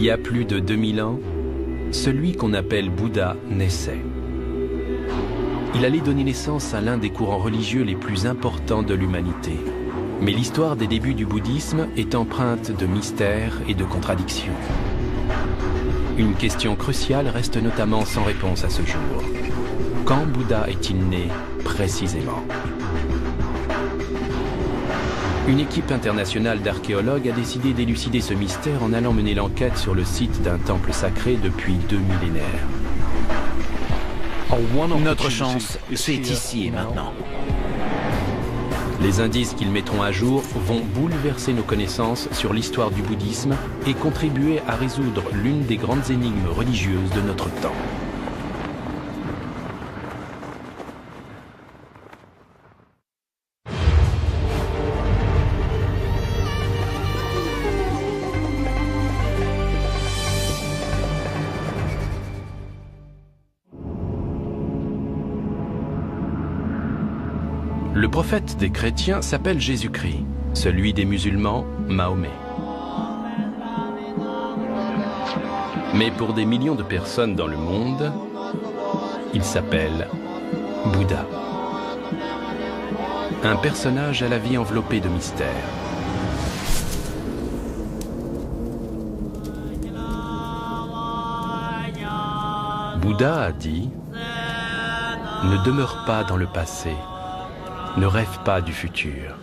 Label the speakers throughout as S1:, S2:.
S1: y a plus de 2000 ans, celui qu'on appelle Bouddha naissait. Il allait donner naissance à l'un des courants religieux les plus importants de l'humanité. Mais l'histoire des débuts du bouddhisme est empreinte de mystères et de contradictions. Une question cruciale reste notamment sans réponse à ce jour. Quand Bouddha est-il né précisément ? Une équipe internationale d'archéologues a décidé d'élucider ce mystère en allant mener l'enquête sur le site d'un temple sacré depuis 2 millénaires.
S2: Notre chance, c'est ici et maintenant.
S1: Les indices qu'ils mettront à jour vont bouleverser nos connaissances sur l'histoire du bouddhisme et contribuer à résoudre l'une des grandes énigmes religieuses de notre temps. Le prophète des chrétiens s'appelle Jésus-Christ, celui des musulmans, Mahomet. Mais pour des millions de personnes dans le monde, il s'appelle Bouddha. Un personnage à la vie enveloppée de mystères. Bouddha a dit « Ne demeure pas dans le passé. Ne rêve pas du futur. »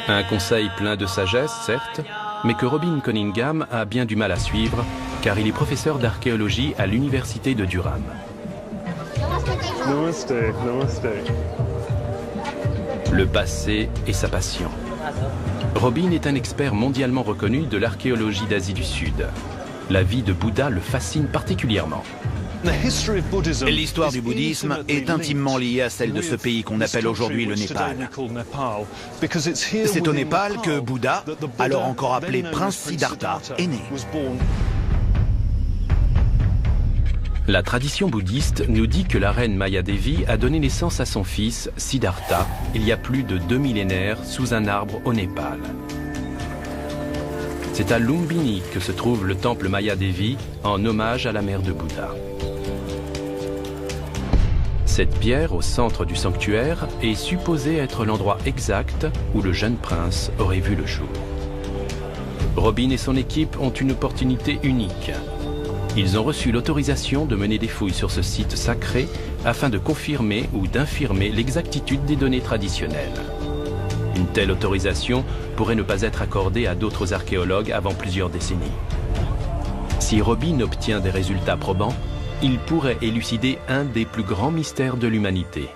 S1: Un conseil plein de sagesse, certes, mais que Robin Cunningham a bien du mal à suivre, car il est professeur d'archéologie à l'université de Durham.
S3: Namaste, namaste.
S1: Le passé est sa passion. Robin est un expert mondialement reconnu de l'archéologie d'Asie du Sud. La vie de Bouddha le fascine particulièrement.
S2: L'histoire du bouddhisme est intimement liée à celle de ce pays qu'on appelle aujourd'hui le Népal. C'est au Népal que Bouddha, alors encore appelé Prince Siddhartha, est né.
S1: La tradition bouddhiste nous dit que la reine Maya Devi a donné naissance à son fils, Siddhartha, il y a plus de 2 millénaires, sous un arbre au Népal. C'est à Lumbini que se trouve le temple Maya Devi, en hommage à la mère de Bouddha. Cette pierre au centre du sanctuaire est supposée être l'endroit exact où le jeune prince aurait vu le jour. Robin et son équipe ont une opportunité unique. Ils ont reçu l'autorisation de mener des fouilles sur ce site sacré afin de confirmer ou d'infirmer l'exactitude des données traditionnelles. Une telle autorisation pourrait ne pas être accordée à d'autres archéologues avant plusieurs décennies. Si Robin obtient des résultats probants, il pourrait élucider un des plus grands mystères de l'humanité.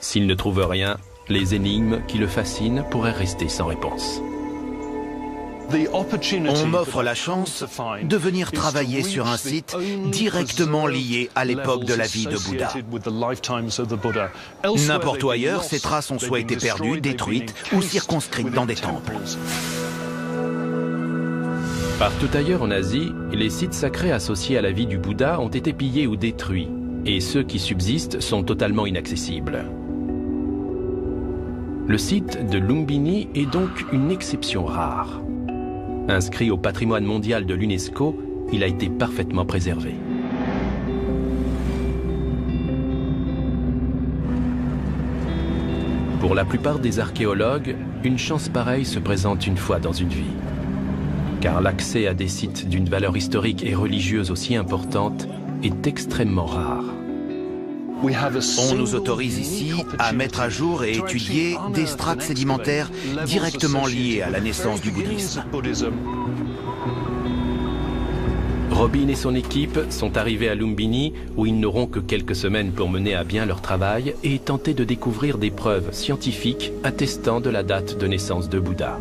S1: S'il ne trouve rien, les énigmes qui le fascinent pourraient rester sans réponse.
S2: On m'offre la chance de venir travailler sur un site directement lié à l'époque de la vie de Bouddha. N'importe où ailleurs, ces traces ont soit été perdues, détruites ou circonscrites dans des temples.
S1: Partout ailleurs en Asie, les sites sacrés associés à la vie du Bouddha ont été pillés ou détruits, et ceux qui subsistent sont totalement inaccessibles. Le site de Lumbini est donc une exception rare. Inscrit au patrimoine mondial de l'UNESCO, il a été parfaitement préservé. Pour la plupart des archéologues, une chance pareille se présente une fois dans une vie. Car l'accès à des sites d'une valeur historique et religieuse aussi importante est extrêmement rare.
S2: On nous autorise ici à mettre à jour et étudier des strates sédimentaires directement liées à la naissance du bouddhisme.
S1: Robin et son équipe sont arrivés à Lumbini où ils n'auront que quelques semaines pour mener à bien leur travail et tenter de découvrir des preuves scientifiques attestant de la date de naissance de Bouddha.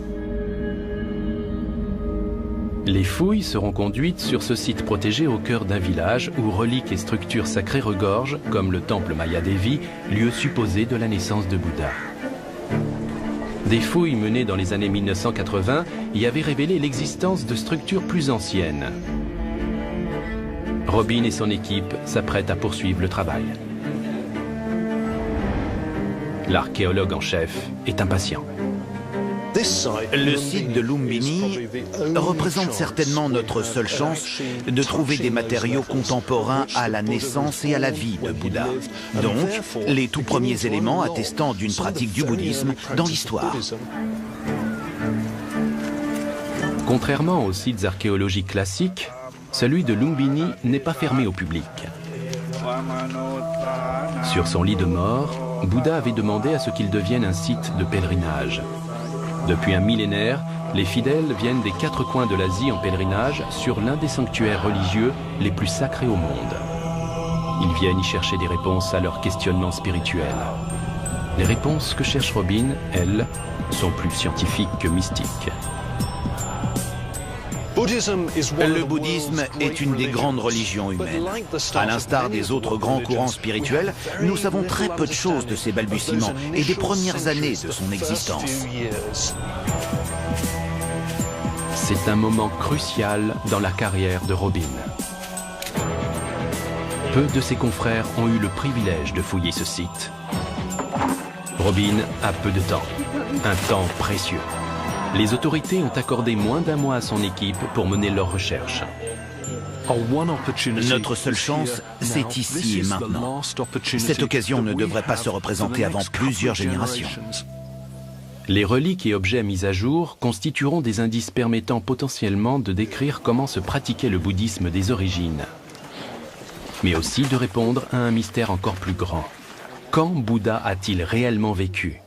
S1: Les fouilles seront conduites sur ce site protégé au cœur d'un village où reliques et structures sacrées regorgent, comme le temple Maya Devi, lieu supposé de la naissance de Bouddha. Des fouilles menées dans les années 1980 y avaient révélé l'existence de structures plus anciennes. Robin et son équipe s'apprêtent à poursuivre le travail. L'archéologue en chef est impatient.
S2: Le site de Lumbini représente certainement notre seule chance de trouver des matériaux contemporains à la naissance et à la vie de Bouddha. Donc, les tout premiers éléments attestant d'une pratique du bouddhisme dans l'histoire.
S1: Contrairement aux sites archéologiques classiques, celui de Lumbini n'est pas fermé au public. Sur son lit de mort, Bouddha avait demandé à ce qu'il devienne un site de pèlerinage. Depuis un millénaire, les fidèles viennent des 4 coins de l'Asie en pèlerinage sur l'un des sanctuaires religieux les plus sacrés au monde. Ils viennent y chercher des réponses à leurs questionnements spirituels. Les réponses que cherche Robin, elles, sont plus scientifiques que mystiques.
S2: Le bouddhisme est une des grandes religions humaines. À l'instar des autres grands courants spirituels, nous savons très peu de choses de ses balbutiements et des premières années de son existence.
S1: C'est un moment crucial dans la carrière de Robin. Peu de ses confrères ont eu le privilège de fouiller ce site. Robin a peu de temps, un temps précieux. Les autorités ont accordé moins d'1 mois à son équipe pour mener leurs recherches.
S2: Notre seule chance, c'est ici et maintenant. Cette occasion ne devrait pas se représenter avant plusieurs générations.
S1: Les reliques et objets mis à jour constitueront des indices permettant potentiellement de décrire comment se pratiquait le bouddhisme des origines, mais aussi de répondre à un mystère encore plus grand. Quand Bouddha a-t-il réellement vécu ?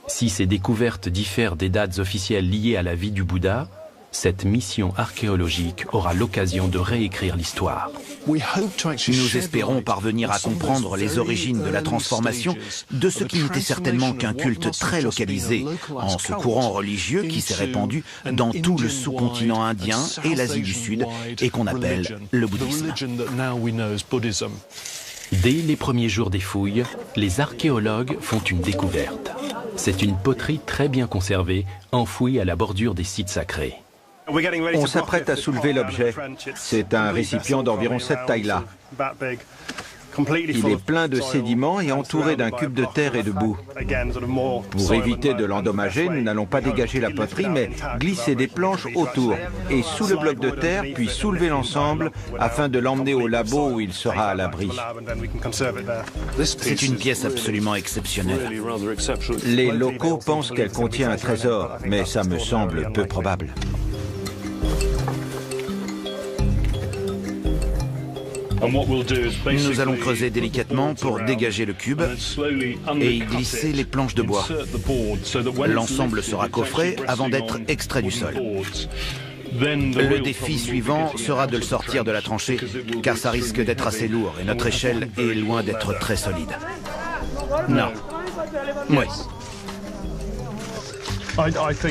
S1: Si ces découvertes diffèrent des dates officielles liées à la vie du Bouddha, cette mission archéologique aura l'occasion de réécrire l'histoire.
S2: Nous espérons parvenir à comprendre les origines de la transformation de ce qui n'était certainement qu'un culte très localisé en ce courant religieux qui s'est répandu dans tout le sous-continent indien et l'Asie du Sud et qu'on appelle le bouddhisme.
S1: Dès les premiers jours des fouilles, les archéologues font une découverte. C'est une poterie très bien conservée, enfouie à la bordure des sites sacrés.
S3: On s'apprête à soulever l'objet. C'est un récipient d'environ cette taille-là. Il est plein de sédiments et entouré d'un cube de terre et de boue. Pour éviter de l'endommager, nous n'allons pas dégager la poterie, mais glisser des planches autour et sous le bloc de terre, puis soulever l'ensemble afin de l'emmener au labo où il sera à l'abri.
S2: C'est une pièce absolument exceptionnelle.
S3: Les locaux pensent qu'elle contient un trésor, mais ça me semble peu probable.
S2: Nous allons creuser délicatement pour dégager le cube et y glisser les planches de bois. L'ensemble sera coffré avant d'être extrait du sol. Le défi suivant sera de le sortir de la tranchée, car ça risque d'être assez lourd et notre échelle est loin d'être très solide. Non. Oui.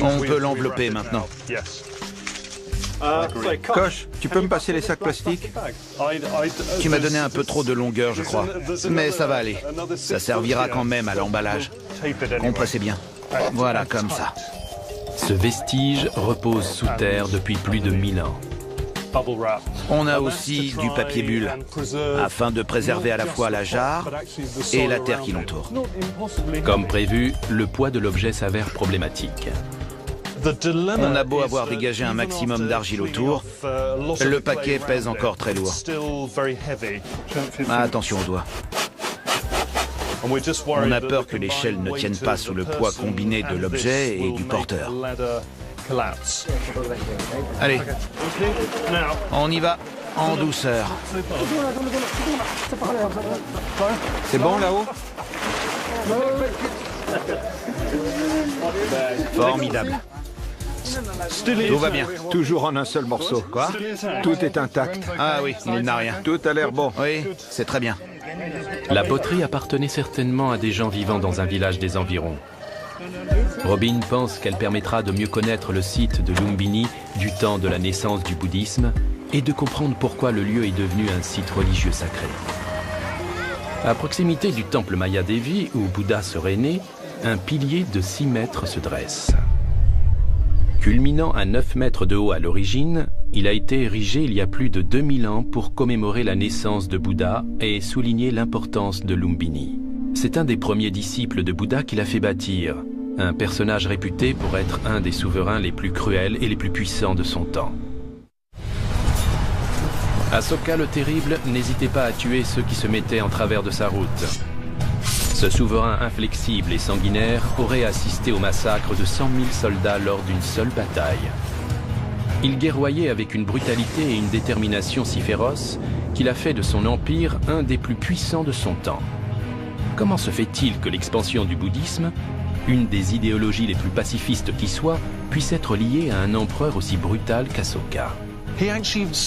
S2: On peut l'envelopper maintenant.
S3: Coche, tu peux me passer les sacs plastiques?
S2: Tu m'as donné un peu trop de longueur, je crois. Mais ça va aller. Ça servira quand même à l'emballage. Compressez bien. Voilà, comme ça.
S1: Ce vestige repose sous terre depuis plus de 1000 ans.
S2: On a aussi du papier bulle, afin de préserver à la fois la jarre et la terre qui l'entoure.
S1: Comme prévu, le poids de l'objet s'avère problématique.
S2: On a beau avoir dégagé un maximum d'argile autour, le paquet pèse encore très lourd. Attention aux doigts. On a peur que l'échelle ne tienne pas sous le poids combiné de l'objet et du porteur. Allez, on y va, en douceur.
S3: C'est bon là-haut?
S2: Formidable. Tout va bien.
S3: Toujours en un seul morceau.
S2: Quoi?
S3: Tout est intact.
S2: Ah oui, il n'a rien.
S3: Tout a l'air bon.
S2: Oui, c'est très bien.
S1: La poterie appartenait certainement à des gens vivant dans un village des environs. Robin pense qu'elle permettra de mieux connaître le site de Lumbini du temps de la naissance du bouddhisme et de comprendre pourquoi le lieu est devenu un site religieux sacré. À proximité du temple Maya Devi, où Bouddha serait né, un pilier de 6 mètres se dresse. Culminant à 9 mètres de haut à l'origine, il a été érigé il y a plus de 2000 ans pour commémorer la naissance de Bouddha et souligner l'importance de Lumbini. C'est un des premiers disciples de Bouddha qui l'a fait bâtir, un personnage réputé pour être un des souverains les plus cruels et les plus puissants de son temps. Asoka le Terrible n'hésitait pas à tuer ceux qui se mettaient en travers de sa route. Ce souverain inflexible et sanguinaire aurait assisté au massacre de 100 000 soldats lors d'une seule bataille. Il guerroyait avec une brutalité et une détermination si féroces qu'il a fait de son empire un des plus puissants de son temps. Comment se fait-il que l'expansion du bouddhisme, une des idéologies les plus pacifistes qui soit, puisse être liée à un empereur aussi brutal qu'Asoka?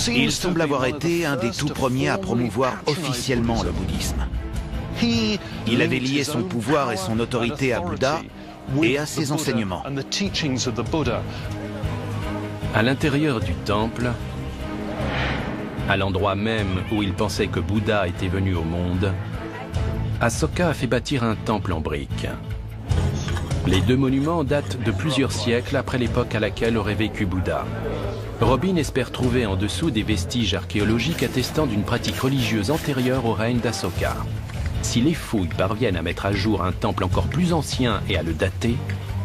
S2: Il semble avoir été un des tout premiers à promouvoir officiellement le bouddhisme. Il avait lié son pouvoir et son autorité à Bouddha et à ses enseignements.
S1: À l'intérieur du temple, à l'endroit même où il pensait que Bouddha était venu au monde, Asoka a fait bâtir un temple en briques. Les deux monuments datent de plusieurs siècles après l'époque à laquelle aurait vécu Bouddha. Robin espère trouver en dessous des vestiges archéologiques attestant d'une pratique religieuse antérieure au règne d'Asoka. Si les fouilles parviennent à mettre à jour un temple encore plus ancien et à le dater,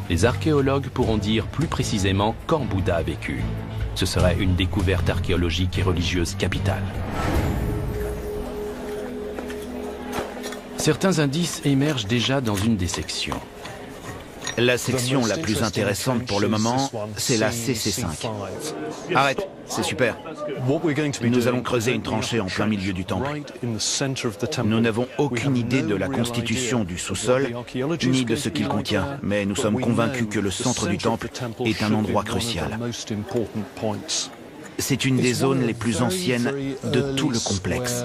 S1: les archéologues pourront dire plus précisément quand Bouddha a vécu. Ce serait une découverte archéologique et religieuse capitale. Certains indices émergent déjà dans une des sections.
S2: La section la plus intéressante pour le moment, c'est la CC5. Arrête, c'est super. Nous allons creuser une tranchée en plein milieu du temple. Nous n'avons aucune idée de la constitution du sous-sol, ni de ce qu'il contient, mais nous sommes convaincus que le centre du temple est un endroit crucial. C'est une des zones les plus anciennes de tout le complexe.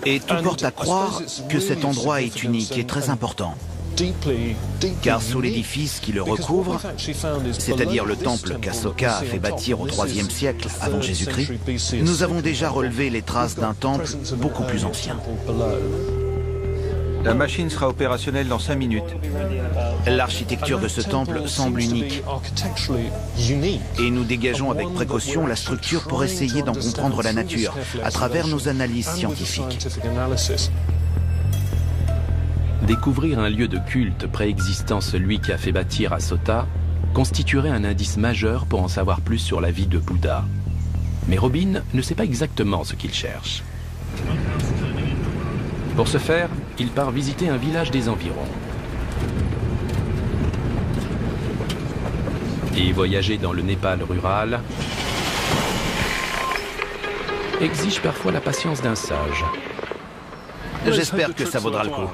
S2: Et tout porte à croire que cet endroit est unique et très important. Car sous l'édifice qui le recouvre, c'est-à-dire le temple qu'Asoka a fait bâtir au IIIe siècle avant Jésus-Christ, nous avons déjà relevé les traces d'un temple beaucoup plus ancien.
S3: La machine sera opérationnelle dans 5 minutes.
S2: L'architecture de ce temple semble unique. Et nous dégageons avec précaution la structure pour essayer d'en comprendre la nature à travers nos analyses scientifiques.
S1: Découvrir un lieu de culte préexistant celui qui a fait bâtir Asota constituerait un indice majeur pour en savoir plus sur la vie de Bouddha. Mais Robin ne sait pas exactement ce qu'il cherche. Pour ce faire, il part visiter un village des environs. Et voyager dans le Népal rural exige parfois la patience d'un sage.
S2: J'espère que ça vaudra le coup.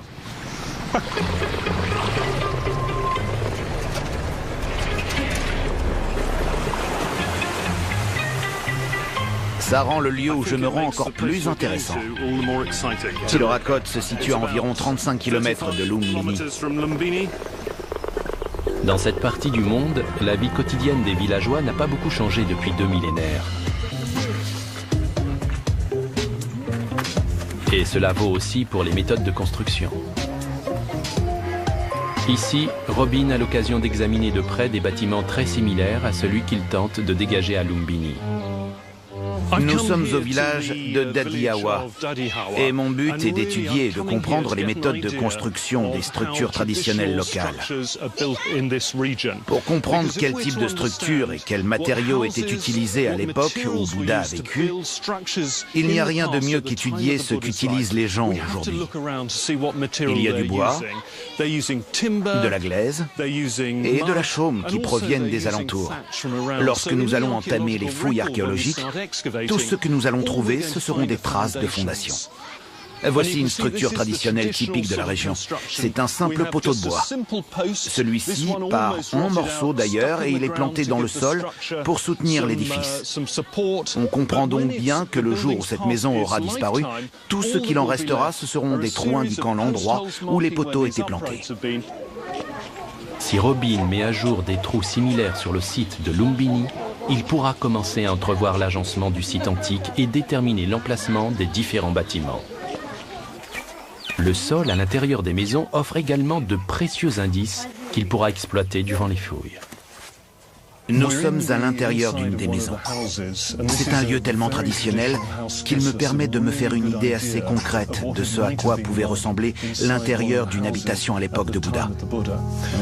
S2: Ça rend le lieu où je me rends encore plus intéressant. Tilorakot se situe à environ 35 km de Lumbini.
S1: Dans cette partie du monde, la vie quotidienne des villageois n'a pas beaucoup changé depuis 2 millénaires. Et cela vaut aussi pour les méthodes de construction. Ici, Robin a l'occasion d'examiner de près des bâtiments très similaires à celui qu'il tente de dégager à Lumbini.
S2: Nous sommes au village de Dadihawa et mon but est d'étudier et de comprendre les méthodes de construction des structures traditionnelles locales. Pour comprendre quel type de structure et quels matériaux étaient utilisés à l'époque où Bouddha a vécu, il n'y a rien de mieux qu'étudier ce qu'utilisent les gens aujourd'hui. Il y a du bois, de la glaise et de la chaume qui proviennent des alentours. Lorsque nous allons entamer les fouilles archéologiques, tout ce que nous allons trouver, ce seront des traces de fondation. Voici une structure traditionnelle typique de la région. C'est un simple poteau de bois. Celui-ci part en morceaux d'ailleurs et il est planté dans le sol pour soutenir l'édifice. On comprend donc bien que le jour où cette maison aura disparu, tout ce qu'il en restera, ce seront des trous indiquant l'endroit où les poteaux étaient plantés.
S1: Si Robin met à jour des trous similaires sur le site de Lumbini, il pourra commencer à entrevoir l'agencement du site antique et déterminer l'emplacement des différents bâtiments. Le sol à l'intérieur des maisons offre également de précieux indices qu'il pourra exploiter durant les fouilles.
S2: Nous sommes à l'intérieur d'une des maisons. C'est un lieu tellement traditionnel qu'il me permet de me faire une idée assez concrète de ce à quoi pouvait ressembler l'intérieur d'une habitation à l'époque de Bouddha.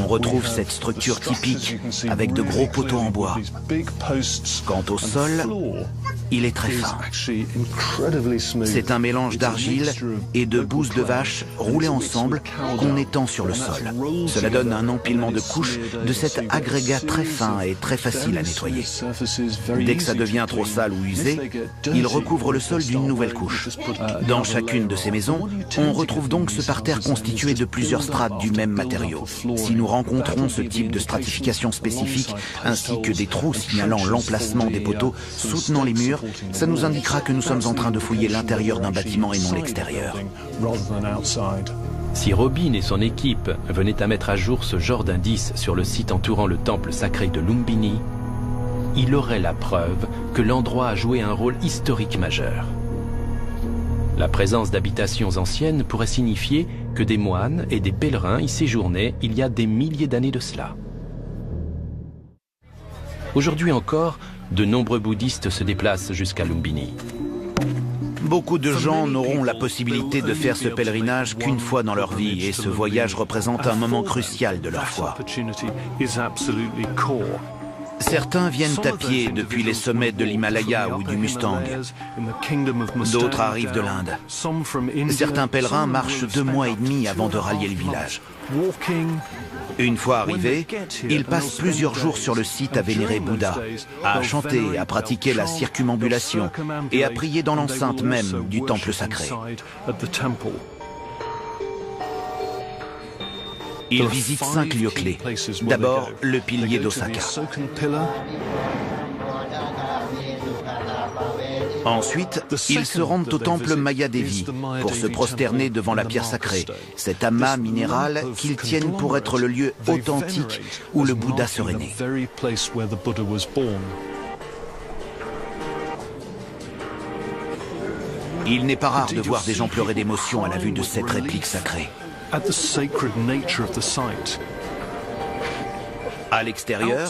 S2: On retrouve cette structure typique avec de gros poteaux en bois. Quant au sol, il est très fin. C'est un mélange d'argile et de bouse de vache roulées ensemble qu'on étend sur le sol. Cela donne un empilement de couches de cet agrégat très fin et très facile à nettoyer. Dès que ça devient trop sale ou usé, il recouvre le sol d'une nouvelle couche. Dans chacune de ces maisons, on retrouve donc ce parterre constitué de plusieurs strates du même matériau. Si nous rencontrons ce type de stratification spécifique, ainsi que des trous signalant l'emplacement des poteaux soutenant les murs, ça nous indiquera que nous sommes en train de fouiller l'intérieur d'un bâtiment et non l'extérieur.
S1: Si Robin et son équipe venaient à mettre à jour ce genre d'indices sur le site entourant le temple sacré de Lumbini, il aurait la preuve que l'endroit a joué un rôle historique majeur. La présence d'habitations anciennes pourrait signifier que des moines et des pèlerins y séjournaient il y a des milliers d'années de cela. Aujourd'hui encore, de nombreux bouddhistes se déplacent jusqu'à Lumbini.
S2: Beaucoup de gens n'auront la possibilité de faire ce pèlerinage qu'une fois dans leur vie et ce voyage représente un moment crucial de leur foi. Certains viennent à pied depuis les sommets de l'Himalaya ou du Mustang. D'autres arrivent de l'Inde. Certains pèlerins marchent 2 mois et demi avant de rallier le village. Une fois arrivés, ils passent plusieurs jours sur le site à vénérer Bouddha, à chanter, à pratiquer la circumambulation et à prier dans l'enceinte même du temple sacré. Ils visitent 5 lieux clés. D'abord, le pilier d'Osaka. Ensuite, ils se rendent au temple Mayadevi pour se prosterner devant la pierre sacrée, cet amas minéral qu'ils tiennent pour être le lieu authentique où le Bouddha serait né. Il n'est pas rare de voir des gens pleurer d'émotion à la vue de cette réplique sacrée. À l'extérieur,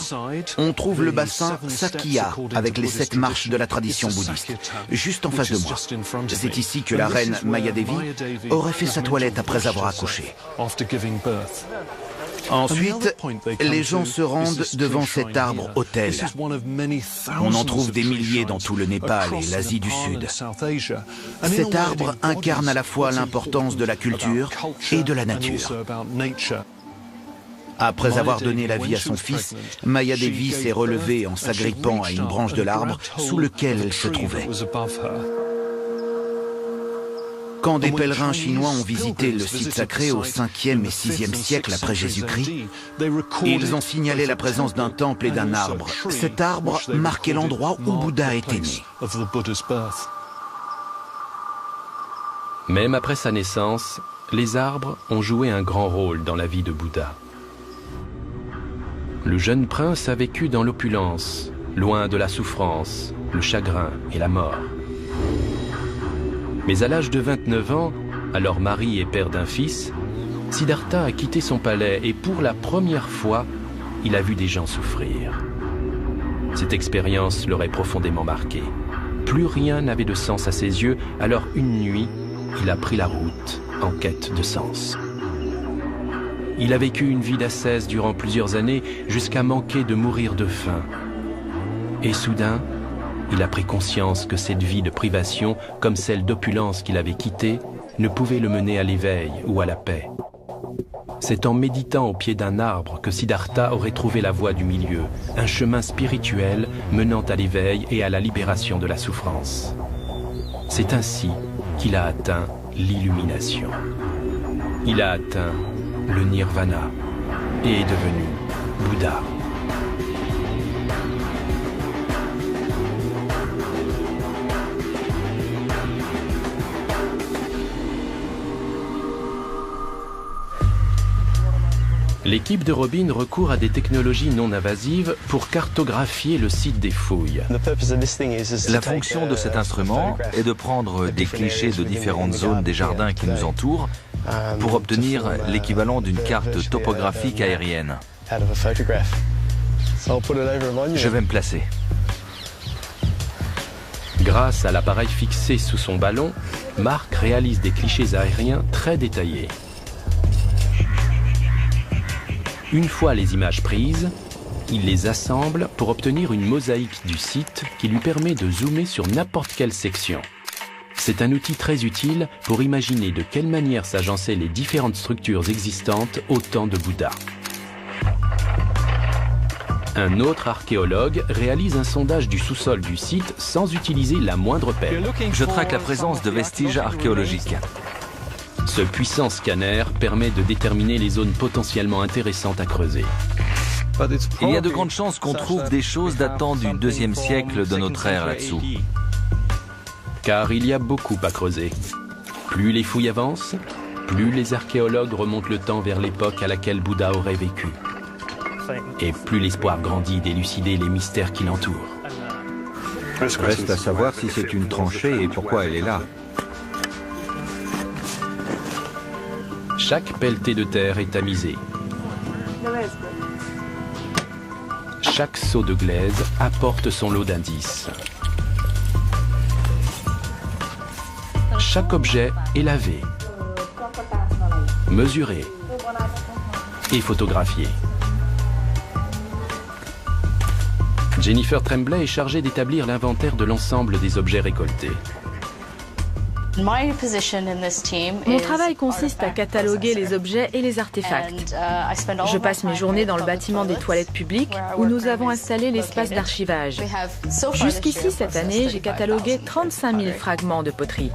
S2: on trouve le bassin Sakya avec les 7 marches de la tradition bouddhiste, juste en face de moi. C'est ici que la reine Mayadevi aurait fait sa toilette après avoir accouché. Ensuite, les gens se rendent devant cet arbre-autel. On en trouve des milliers dans tout le Népal et l'Asie du Sud. Cet arbre incarne à la fois l'importance de la culture et de la nature. Après avoir donné la vie à son fils, Mayadevi s'est relevée en s'agrippant à une branche de l'arbre sous lequel elle se trouvait. Quand des pèlerins chinois ont visité le site sacré au 5e et 6e siècle après Jésus-Christ, ils ont signalé la présence d'un temple et d'un arbre. Cet arbre marquait l'endroit où Bouddha était né.
S1: Même après sa naissance, les arbres ont joué un grand rôle dans la vie de Bouddha. Le jeune prince a vécu dans l'opulence, loin de la souffrance, le chagrin et la mort. Mais à l'âge de 29 ans, alors mari et père d'un fils, Siddhartha a quitté son palais et pour la première fois, il a vu des gens souffrir. Cette expérience l'aurait profondément marqué. Plus rien n'avait de sens à ses yeux, alors une nuit, il a pris la route en quête de sens. Il a vécu une vie d'ascèse durant plusieurs années jusqu'à manquer de mourir de faim. Et soudain, il a pris conscience que cette vie de privation, comme celle d'opulence qu'il avait quittée, ne pouvait le mener à l'éveil ou à la paix. C'est en méditant au pied d'un arbre que Siddhartha aurait trouvé la voie du milieu, un chemin spirituel menant à l'éveil et à la libération de la souffrance. C'est ainsi qu'il a atteint l'illumination. Il a atteint le nirvana et est devenu Bouddha. L'équipe de Robin recourt à des technologies non invasives pour cartographier le site des fouilles.
S4: La fonction de cet instrument est de prendre des clichés de différentes zones des jardins qui nous entourent pour obtenir l'équivalent d'une carte topographique aérienne. Je vais me placer.
S1: Grâce à l'appareil fixé sous son ballon, Mark réalise des clichés aériens très détaillés. Une fois les images prises, il les assemble pour obtenir une mosaïque du site qui lui permet de zoomer sur n'importe quelle section. C'est un outil très utile pour imaginer de quelle manière s'agençaient les différentes structures existantes au temps de Bouddha. Un autre archéologue réalise un sondage du sous-sol du site sans utiliser la moindre pelle.
S4: Je traque la présence de vestiges archéologiques.
S1: Ce puissant scanner permet de déterminer les zones potentiellement intéressantes à creuser.
S4: Il y a de grandes chances qu'on trouve des choses datant du 2e siècle de notre ère là-dessous.
S1: Car il y a beaucoup à creuser. Plus les fouilles avancent, plus les archéologues remontent le temps vers l'époque à laquelle Bouddha aurait vécu. Et plus l'espoir grandit d'élucider les mystères qui l'entourent.
S3: Reste à savoir si c'est une tranchée et pourquoi elle est là.
S1: Chaque pelletée de terre est tamisée. Chaque seau de glaise apporte son lot d'indices. Chaque objet est lavé, mesuré et photographié. Jennifer Tremblay est chargée d'établir l'inventaire de l'ensemble des objets récoltés.
S5: Mon travail consiste à cataloguer les objets et les artefacts. Je passe mes journées dans le bâtiment des toilettes publiques où nous avons installé l'espace d'archivage. Jusqu'ici, cette année, j'ai catalogué 35 000 fragments de poterie.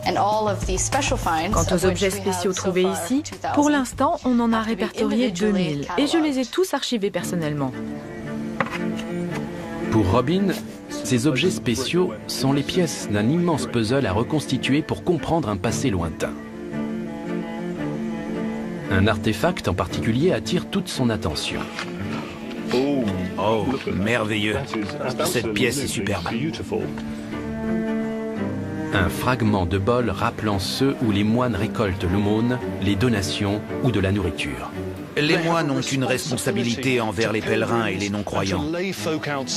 S5: Quant aux objets spéciaux trouvés ici, pour l'instant, on en a répertorié 2000 et je les ai tous archivés personnellement.
S1: Pour Robin, ces objets spéciaux sont les pièces d'un immense puzzle à reconstituer pour comprendre un passé lointain. Un artefact en particulier attire toute son attention.
S2: Oh, merveilleux. Cette pièce est superbe.
S1: Un fragment de bol rappelant ceux où les moines récoltent l'aumône, les donations ou de la nourriture.
S2: Les moines ont une responsabilité envers les pèlerins et les non-croyants.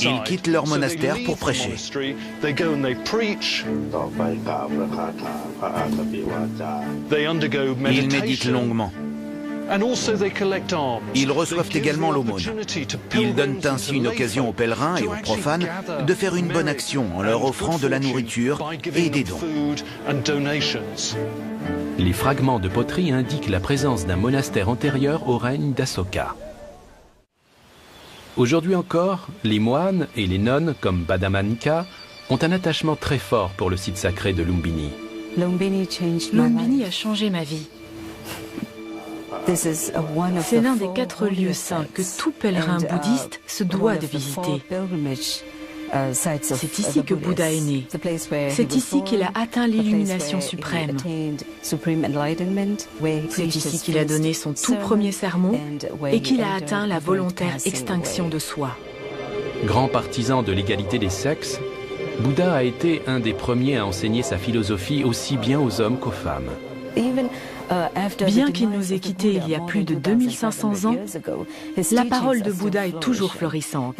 S2: Ils quittent leur monastère pour prêcher. Ils méditent longuement. Ils reçoivent également l'aumône. Ils donnent ainsi une occasion aux pèlerins et aux profanes de faire une bonne action en leur offrant de la nourriture et des dons.
S1: Les fragments de poterie indiquent la présence d'un monastère antérieur au règne d'Asoka. Aujourd'hui encore, les moines et les nonnes, comme Badamanika, ont un attachement très fort pour le site sacré de Lumbini.
S5: Lumbini a changé ma vie. C'est l'un des 4 lieux saints que tout pèlerin bouddhiste se doit de visiter. C'est ici que Bouddha est né. C'est ici qu'il a atteint l'illumination suprême. C'est ici qu'il a donné son tout premier sermon et qu'il a atteint la volontaire extinction de soi.
S1: Grand partisan de l'égalité des sexes, Bouddha a été un des premiers à enseigner sa philosophie aussi bien aux hommes qu'aux femmes.
S5: Bien qu'il nous ait quittés il y a plus de 2500 ans, la parole de Bouddha est toujours florissante,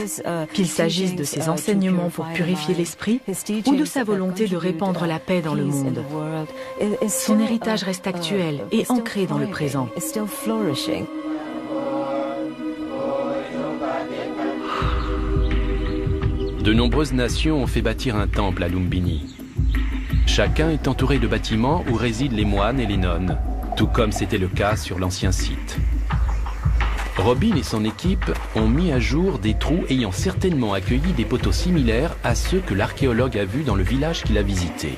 S5: qu'il s'agisse de ses enseignements pour purifier l'esprit ou de sa volonté de répandre la paix dans le monde. Son héritage reste actuel et ancré dans le présent.
S1: De nombreuses nations ont fait bâtir un temple à Lumbini. Chacun est entouré de bâtiments où résident les moines et les nonnes, tout comme c'était le cas sur l'ancien site. Robin et son équipe ont mis à jour des trous ayant certainement accueilli des poteaux similaires à ceux que l'archéologue a vus dans le village qu'il a visité.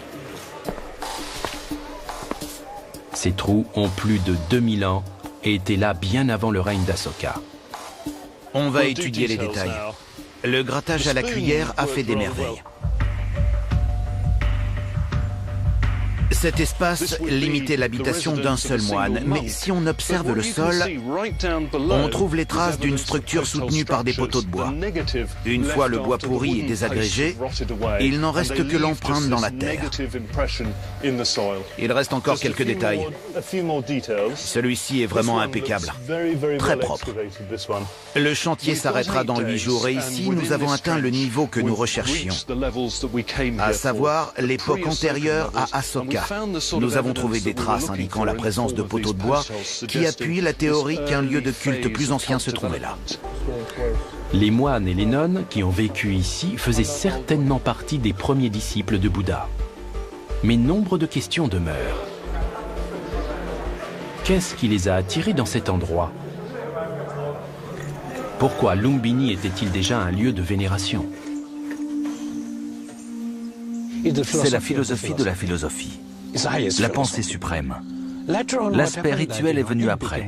S1: Ces trous ont plus de 2000 ans et étaient là bien avant le règne d'Asoka.
S2: On va étudier les détails. Le grattage à la cuillère a fait des merveilles. Cet espace limitait l'habitation d'un seul moine, mais si on observe le sol, on trouve les traces d'une structure soutenue par des poteaux de bois. Une fois le bois pourri et désagrégé, il n'en reste que l'empreinte dans la terre. Il reste encore quelques détails. Celui-ci est vraiment impeccable, très propre. Le chantier s'arrêtera dans 8 jours et ici, nous avons atteint le niveau que nous recherchions, à savoir l'époque antérieure à Asoka. Nous avons trouvé des traces indiquant la présence de poteaux de bois qui appuient la théorie qu'un lieu de culte plus ancien se trouvait là.
S1: Les moines et les nonnes qui ont vécu ici faisaient certainement partie des premiers disciples de Bouddha. Mais nombre de questions demeurent. Qu'est-ce qui les a attirés dans cet endroit? Pourquoi Lumbini était-il déjà un lieu de vénération?
S4: C'est la philosophie de la philosophie, la pensée suprême. L'aspect rituel est venu après.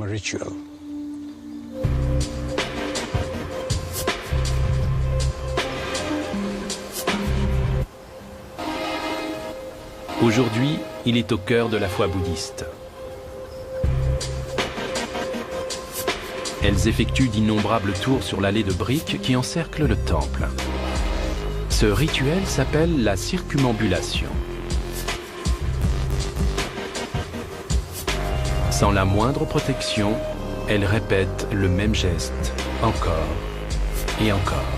S1: Aujourd'hui, il est au cœur de la foi bouddhiste. Elles effectuent d'innombrables tours sur l'allée de briques qui encercle le temple. Ce rituel s'appelle la circumambulation. Sans la moindre protection, elles répètent le même geste, encore et encore.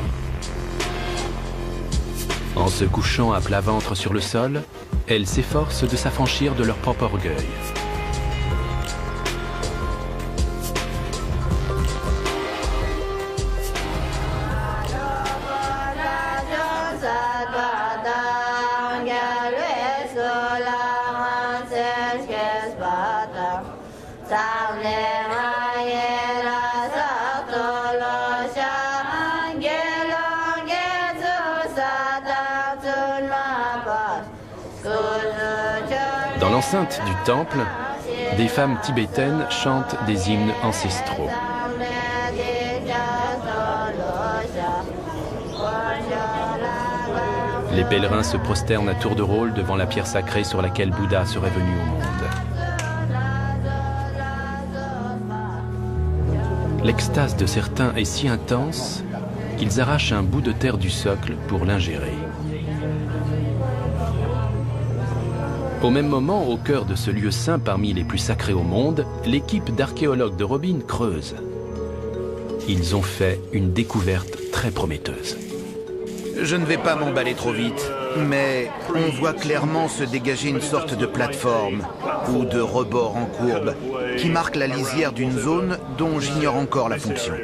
S1: En se couchant à plat ventre sur le sol, elles s'efforcent de s'affranchir de leur propre orgueil. Dans l'enceinte du temple, des femmes tibétaines chantent des hymnes ancestraux. Les pèlerins se prosternent à tour de rôle devant la pierre sacrée sur laquelle Bouddha serait venu au monde. L'extase de certains est si intense qu'ils arrachent un bout de terre du socle pour l'ingérer. Au même moment, au cœur de ce lieu saint parmi les plus sacrés au monde, l'équipe d'archéologues de Robin creuse. Ils ont fait une découverte très prometteuse.
S2: Je ne vais pas m'emballer trop vite, mais on voit clairement se dégager une sorte de plateforme ou de rebord en courbe qui marque la lisière d'une zone dont j'ignore encore la fonction.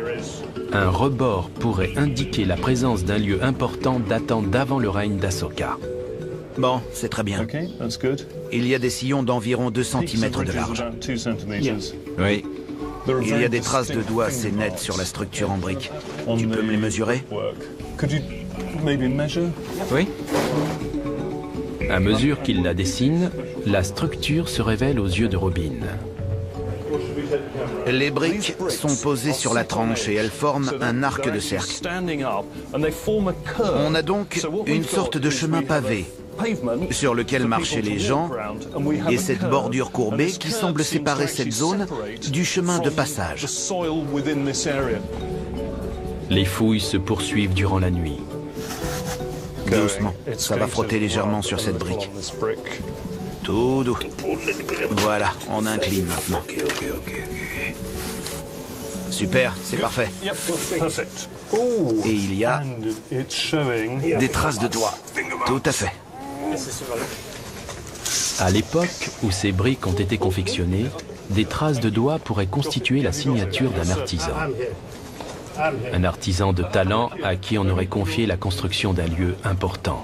S1: Un rebord pourrait indiquer la présence d'un lieu important datant d'avant le règne d'Asoka.
S2: Bon, c'est très bien. Il y a des sillons d'environ 2 cm de large. Oui. Il y a des traces de doigts assez nettes sur la structure en briques. Tu peux me les mesurer?
S1: Oui. À mesure qu'il la dessine, la structure se révèle aux yeux de Robin.
S2: Les briques sont posées sur la tranche et elles forment un arc de cercle. On a donc une sorte de chemin pavé sur lequel marchaient les gens et cette bordure courbée qui semble séparer cette zone du chemin de passage.
S1: Les fouilles se poursuivent durant la nuit.
S2: Doucement, ça va frotter légèrement sur cette brique. Tout doux. Voilà, on incline maintenant. Super, c'est parfait. Et il y a des traces de doigts. Tout à fait.
S1: À l'époque où ces briques ont été confectionnées, des traces de doigts pourraient constituer la signature d'un artisan. Un artisan de talent à qui on aurait confié la construction d'un lieu important.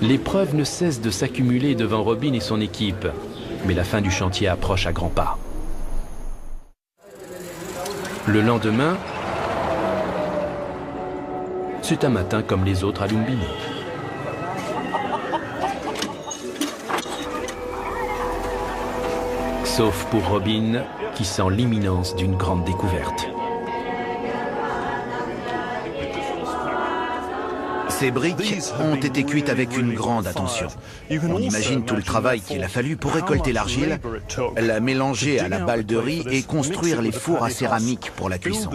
S1: Les preuves ne cessent de s'accumuler devant Robin et son équipe, mais la fin du chantier approche à grands pas. Le lendemain, c'est un matin comme les autres à Lumbini. Sauf pour Robin, qui sent l'imminence d'une grande découverte.
S2: Ces briques ont été cuites avec une grande attention. On imagine tout le travail qu'il a fallu pour récolter l'argile, la mélanger à la balle de riz et construire les fours à céramque pour la cuisson.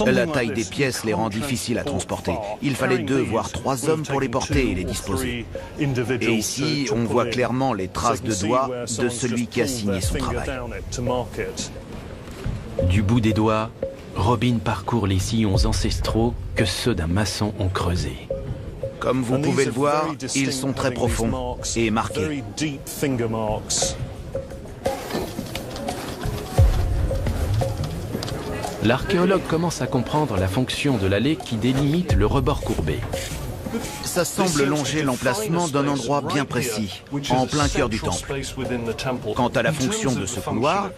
S2: La taille des pièces les rend difficiles à transporter. Il fallait 2 voire 3 hommes pour les porter et les disposer. Et ici, on voit clairement les traces de doigts de celui qui a signé son travail.
S1: Du bout des doigts, Robin parcourt les sillons ancestraux que ceux d'un maçon ont creusés.
S2: Comme vous pouvez le voir, ils sont très profonds et marqués.
S1: L'archéologue commence à comprendre la fonction de l'allée qui délimite le rebord courbé.
S2: Ça semble longer l'emplacement d'un endroit bien précis, en plein cœur du temple. Quant à la fonction de ce couloir,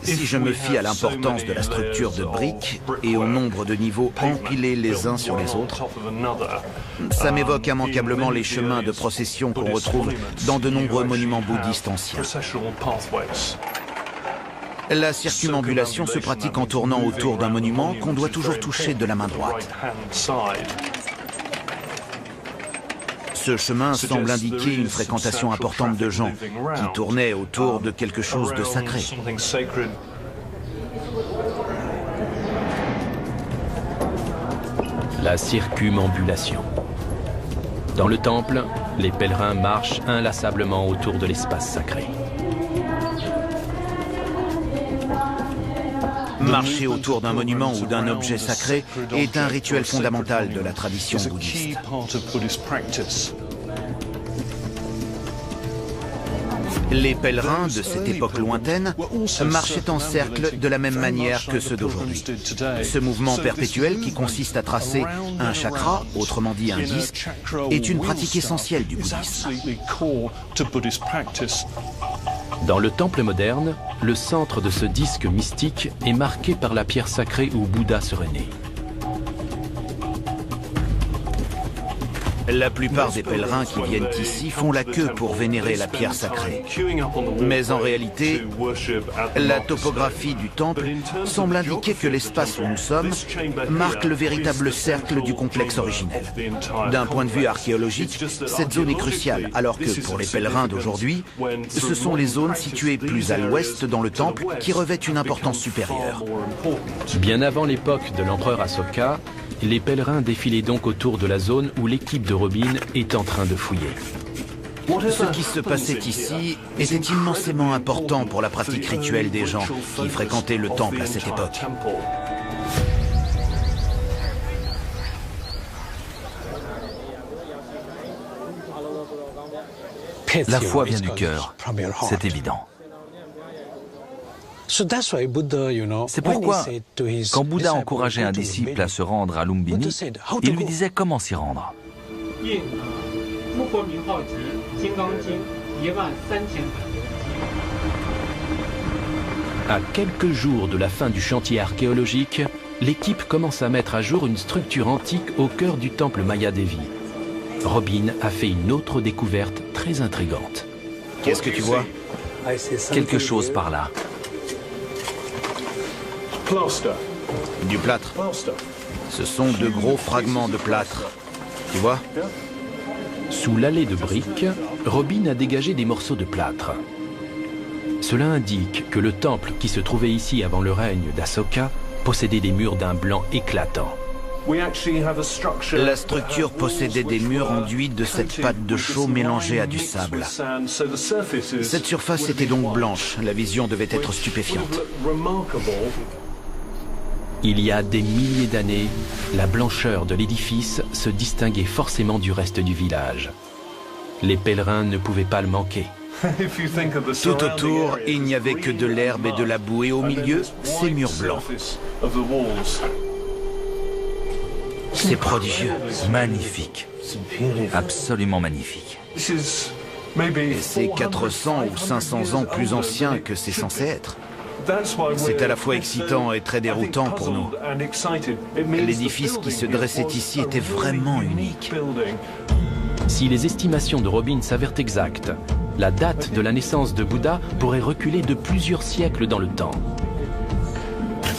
S2: si je me fie à l'importance de la structure de briques et au nombre de niveaux empilés les uns sur les autres, ça m'évoque immanquablement les chemins de procession qu'on retrouve dans de nombreux monuments bouddhistes anciens. La circumambulation se pratique en tournant autour d'un monument qu'on doit toujours toucher de la main droite. Ce chemin semble indiquer une fréquentation importante de gens qui tournaient autour de quelque chose de sacré.
S1: La circumambulation. Dans le temple, les pèlerins marchent inlassablement autour de l'espace sacré.
S2: Marcher autour d'un monument ou d'un objet sacré est un rituel fondamental de la tradition bouddhiste. Les pèlerins de cette époque lointaine marchaient en cercle de la même manière que ceux d'aujourd'hui. Ce mouvement perpétuel qui consiste à tracer un chakra, autrement dit un disque, est une pratique essentielle du bouddhisme.
S1: Dans le temple moderne, le centre de ce disque mystique est marqué par la pierre sacrée où Bouddha serait né.
S2: La plupart des pèlerins qui viennent ici font la queue pour vénérer la pierre sacrée. Mais en réalité, la topographie du temple semble indiquer que l'espace où nous sommes marque le véritable cercle du complexe originel. D'un point de vue archéologique, cette zone est cruciale, alors que pour les pèlerins d'aujourd'hui, ce sont les zones situées plus à l'ouest dans le temple qui revêtent une importance supérieure.
S1: Bien avant l'époque de l'empereur Asoka, les pèlerins défilaient donc autour de la zone où l'équipe de Robin est en train de fouiller.
S2: Ce qui se passait ici était immensément important pour la pratique rituelle des gens qui fréquentaient le temple à cette époque.
S4: La foi vient du cœur, c'est évident. C'est pourquoi, quand Bouddha encourageait un disciple à se rendre à Lumbini, il lui disait comment s'y rendre.
S1: À quelques jours de la fin du chantier archéologique, l'équipe commence à mettre à jour une structure antique au cœur du temple Maya Devi. Robin a fait une autre découverte très intrigante.
S2: Qu'est-ce que tu vois?
S4: Quelque chose par là.
S2: Du plâtre. Ce sont de gros fragments de plâtre. Tu vois?
S1: Sous l'allée de briques, Robin a dégagé des morceaux de plâtre. Cela indique que le temple qui se trouvait ici avant le règne d'Asoka possédait des murs d'un blanc éclatant.
S2: La structure possédait des murs enduits de cette pâte de chaux mélangée à du sable. Cette surface était donc blanche. La vision devait être stupéfiante.
S1: Il y a des milliers d'années, la blancheur de l'édifice se distinguait forcément du reste du village. Les pèlerins ne pouvaient pas le manquer.
S2: Tout autour, il n'y avait que de l'herbe et de la boue, et au milieu, ces murs blancs. C'est prodigieux.
S4: Magnifique. Absolument magnifique.
S2: Et c'est 400 ou 500 ans plus ancien que c'est censé être. C'est à la fois excitant et très déroutant pour nous. L'édifice qui se dressait ici était vraiment unique.
S1: Si les estimations de Robin s'avèrent exactes, la date de la naissance de Bouddha pourrait reculer de plusieurs siècles dans le temps.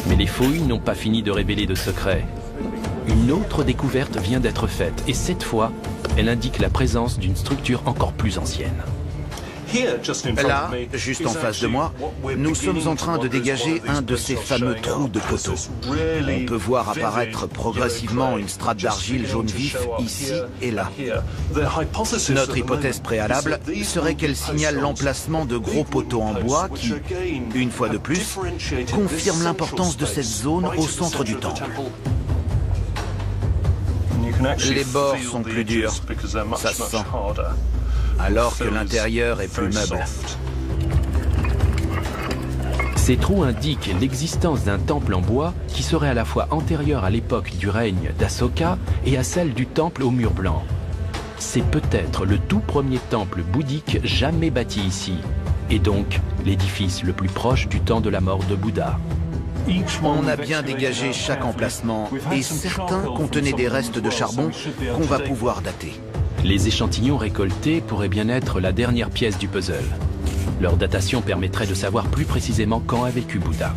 S1: Mais les fouilles n'ont pas fini de révéler de secrets. une autre découverte vient d'être faite et cette fois, elle indique la présence d'une structure encore plus ancienne.
S2: Là, juste en face de moi, nous sommes en train de dégager un de ces fameux trous de poteaux. On peut voir apparaître progressivement une strate d'argile jaune vif ici et là. Notre hypothèse préalable serait qu'elle signale l'emplacement de gros poteaux en bois qui, une fois de plus, confirment l'importance de cette zone au centre du temple. Les bords sont plus durs, ça se sent, alors que l'intérieur est plus meuble.
S1: Ces trous indiquent l'existence d'un temple en bois qui serait à la fois antérieur à l'époque du règne d'Asoka et à celle du temple au mur blanc. C'est peut-être le tout premier temple bouddhique jamais bâti ici, et donc l'édifice le plus proche du temps de la mort de Bouddha.
S2: On a bien dégagé chaque emplacement et certains contenaient des restes de charbon qu'on va pouvoir dater.
S1: Les échantillons récoltés pourraient bien être la dernière pièce du puzzle. Leur datation permettrait de savoir plus précisément quand a vécu Bouddha.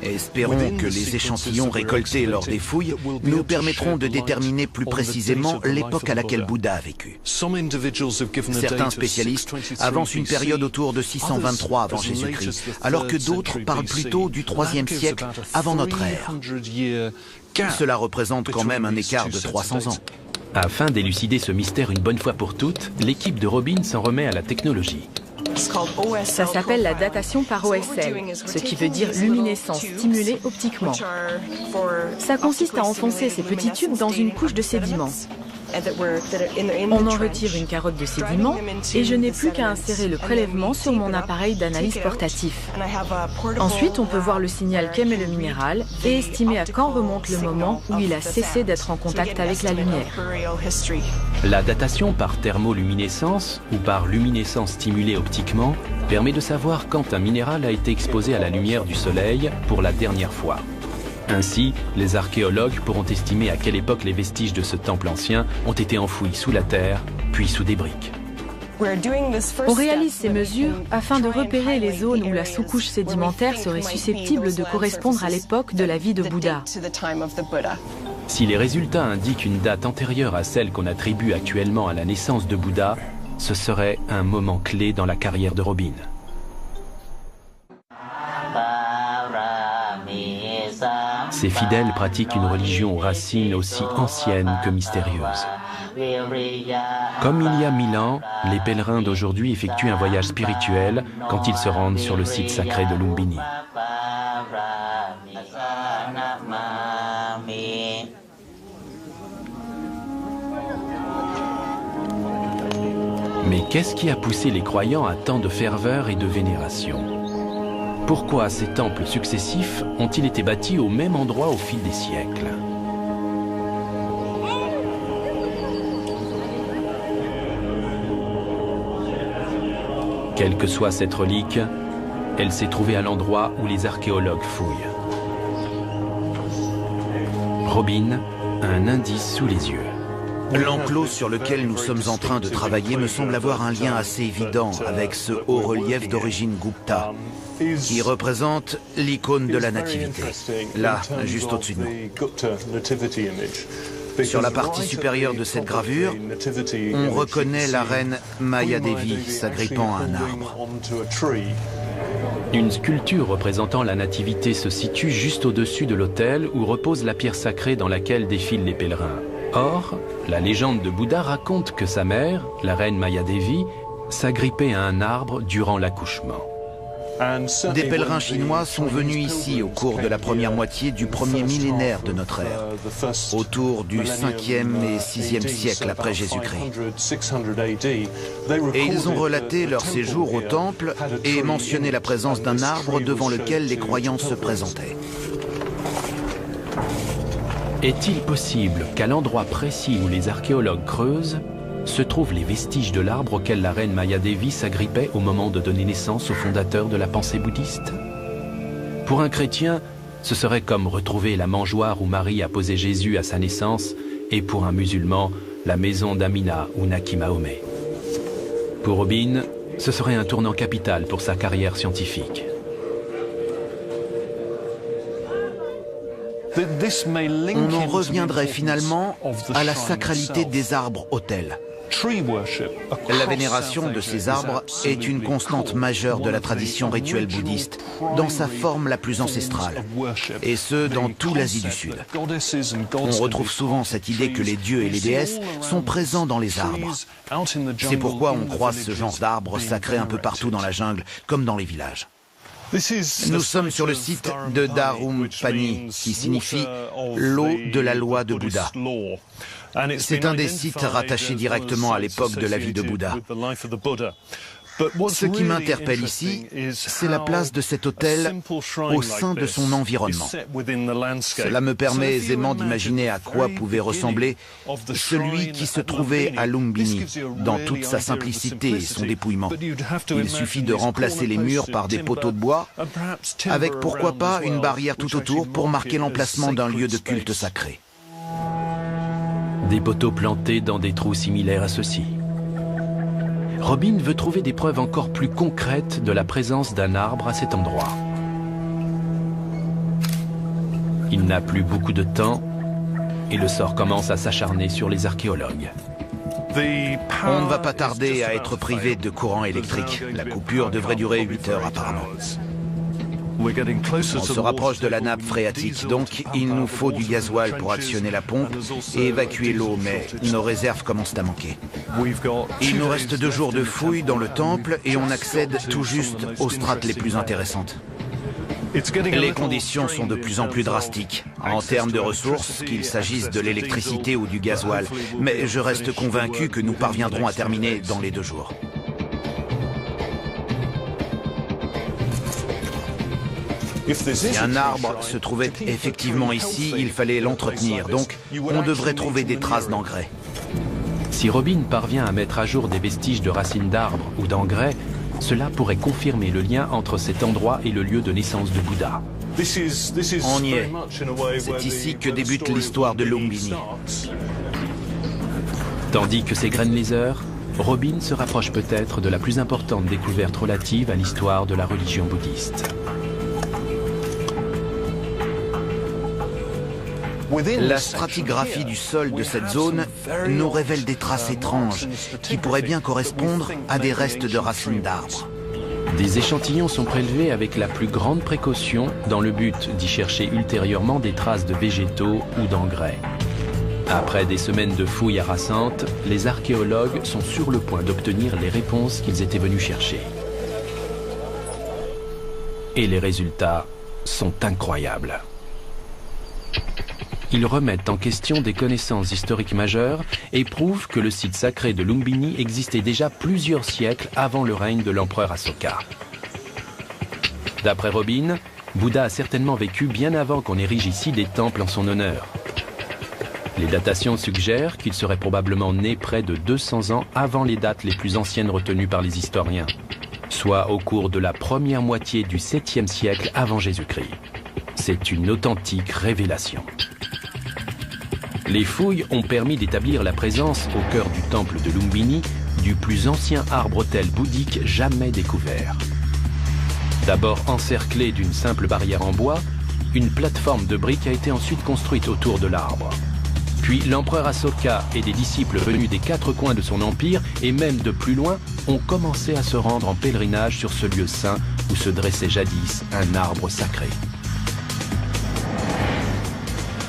S2: Espérons que les échantillons récoltés lors des fouilles nous permettront de déterminer plus précisément l'époque à laquelle Bouddha a vécu. Certains spécialistes avancent une période autour de 623 avant Jésus-Christ, alors que d'autres parlent plutôt du IIIe siècle avant notre ère. Cela représente quand même un écart de 300 ans.
S1: Afin d'élucider ce mystère une bonne fois pour toutes, l'équipe de Robin s'en remet à la technologie.
S5: Ça s'appelle la datation par OSL, ce qui veut dire luminescence stimulée optiquement. Ça consiste à enfoncer ces petits tubes dans une couche de sédiments. On en retire une carotte de sédiments et je n'ai plus qu'à insérer le prélèvement sur mon appareil d'analyse portatif. Ensuite, on peut voir le signal qu'émet le minéral et estimer à quand remonte le moment où il a cessé d'être en contact avec la lumière.
S1: La datation par thermoluminescence ou par luminescence stimulée optiquement permet de savoir quand un minéral a été exposé à la lumière du soleil pour la dernière fois. Ainsi, les archéologues pourront estimer à quelle époque les vestiges de ce temple ancien ont été enfouis sous la terre, puis sous des briques.
S5: On réalise ces mesures afin de repérer les zones où la sous-couche sédimentaire serait susceptible de correspondre à l'époque de la vie de Bouddha.
S1: Si les résultats indiquent une date antérieure à celle qu'on attribue actuellement à la naissance de Bouddha, ce serait un moment clé dans la carrière de Robin. Ces fidèles pratiquent une religion aux racines aussi anciennes que mystérieuses. Comme il y a 1000 ans, les pèlerins d'aujourd'hui effectuent un voyage spirituel quand ils se rendent sur le site sacré de Lumbini. Mais qu'est-ce qui a poussé les croyants à tant de ferveur et de vénération ? Pourquoi ces temples successifs ont-ils été bâtis au même endroit au fil des siècles? Quelle que soit cette relique, elle s'est trouvée à l'endroit où les archéologues fouillent. Robin a un indice sous les yeux.
S2: L'enclos sur lequel nous sommes en train de travailler me semble avoir un lien assez évident avec ce haut relief d'origine Gupta, qui représente l'icône de la nativité, là, juste au-dessus de nous. Sur la partie supérieure de cette gravure, on reconnaît la reine Maya Devi s'agrippant à un arbre.
S1: Une sculpture représentant la nativité se situe juste au-dessus de l'autel où repose la pierre sacrée dans laquelle défilent les pèlerins. Or, la légende de Bouddha raconte que sa mère, la reine Maya Devi, s'agrippait à un arbre durant l'accouchement.
S2: Des pèlerins chinois sont venus ici au cours de la première moitié du premier millénaire de notre ère, autour du 5e et 6e siècle après Jésus-Christ. Et ils ont relaté leur séjour au temple et mentionné la présence d'un arbre devant lequel les croyants se présentaient.
S1: Est-il possible qu'à l'endroit précis où les archéologues creusent, se trouvent les vestiges de l'arbre auquel la reine Maya Devi s'agrippait au moment de donner naissance au fondateur de la pensée bouddhiste? Pour un chrétien, ce serait comme retrouver la mangeoire où Marie a posé Jésus à sa naissance, et pour un musulman, la maison d'Amina où naquit Mahomet. Pour Robin, ce serait un tournant capital pour sa carrière scientifique.
S2: On en reviendrait finalement à la sacralité des arbres-autels. La vénération de ces arbres est une constante majeure de la tradition rituelle bouddhiste, dans sa forme la plus ancestrale, et ce, dans toute l'Asie du Sud. On retrouve souvent cette idée que les dieux et les déesses sont présents dans les arbres. C'est pourquoi on croise ce genre d'arbres sacrés un peu partout dans la jungle, comme dans les villages. Nous sommes sur le site de Dharumpani, qui signifie « l'eau de la loi de Bouddha ». C'est un des sites rattachés directement à l'époque de la vie de Bouddha. Ce qui m'interpelle ici, c'est la place de cet autel au sein de son environnement. Cela me permet aisément d'imaginer à quoi pouvait ressembler celui qui se trouvait à Lumbini, dans toute sa simplicité et son dépouillement. Il suffit de remplacer les murs par des poteaux de bois, avec pourquoi pas une barrière tout autour pour marquer l'emplacement d'un lieu de culte sacré.
S1: Des poteaux plantés dans des trous similaires à ceux-ci. Robin veut trouver des preuves encore plus concrètes de la présence d'un arbre à cet endroit. Il n'a plus beaucoup de temps et le sort commence à s'acharner sur les archéologues.
S2: On ne va pas tarder à être privé de courant électrique. La coupure devrait durer 8 heures apparemment. On se rapproche de la nappe phréatique, donc il nous faut du gasoil pour actionner la pompe et évacuer l'eau, mais nos réserves commencent à manquer. Il nous reste 2 jours de fouilles dans le temple et on accède tout juste aux strates les plus intéressantes. Les conditions sont de plus en plus drastiques, en termes de ressources, qu'il s'agisse de l'électricité ou du gasoil, mais je reste convaincu que nous parviendrons à terminer dans les 2 jours. Si un arbre se trouvait effectivement ici, il fallait l'entretenir, donc on devrait trouver des traces d'engrais.
S1: Si Robin parvient à mettre à jour des vestiges de racines d'arbres ou d'engrais, cela pourrait confirmer le lien entre cet endroit et le lieu de naissance de Bouddha.
S2: On y est. C'est ici que débute l'histoire de Lumbini.
S1: Tandis que s'égrènent les heures, Robin se rapproche peut-être de la plus importante découverte relative à l'histoire de la religion bouddhiste.
S2: La stratigraphie du sol de cette zone nous révèle des traces étranges qui pourraient bien correspondre à des restes de racines d'arbres.
S1: Des échantillons sont prélevés avec la plus grande précaution dans le but d'y chercher ultérieurement des traces de végétaux ou d'engrais. Après des semaines de fouilles harassantes, les archéologues sont sur le point d'obtenir les réponses qu'ils étaient venus chercher. Et les résultats sont incroyables. Ils remettent en question des connaissances historiques majeures et prouvent que le site sacré de Lumbini existait déjà plusieurs siècles avant le règne de l'empereur Asoka. D'après Robin, Bouddha a certainement vécu bien avant qu'on érige ici des temples en son honneur. Les datations suggèrent qu'il serait probablement né près de 200 ans avant les dates les plus anciennes retenues par les historiens, soit au cours de la première moitié du 7e siècle avant Jésus-Christ. C'est une authentique révélation. Les fouilles ont permis d'établir la présence au cœur du temple de Lumbini du plus ancien arbre-autel bouddhique jamais découvert. D'abord encerclé d'une simple barrière en bois, une plateforme de briques a été ensuite construite autour de l'arbre. Puis l'empereur Asoka et des disciples venus des 4 coins de son empire et même de plus loin ont commencé à se rendre en pèlerinage sur ce lieu saint où se dressait jadis un arbre sacré.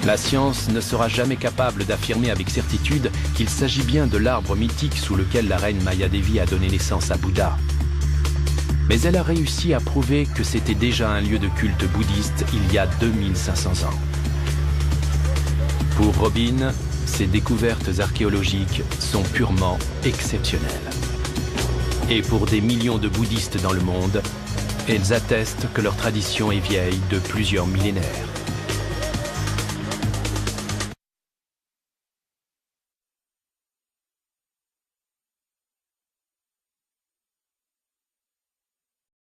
S1: La science ne sera jamais capable d'affirmer avec certitude qu'il s'agit bien de l'arbre mythique sous lequel la reine Maya Devi a donné naissance à Bouddha. Mais elle a réussi à prouver que c'était déjà un lieu de culte bouddhiste il y a 2500 ans. Pour Robin, ces découvertes archéologiques sont purement exceptionnelles. Et pour des millions de bouddhistes dans le monde, elles attestent que leur tradition est vieille de plusieurs millénaires.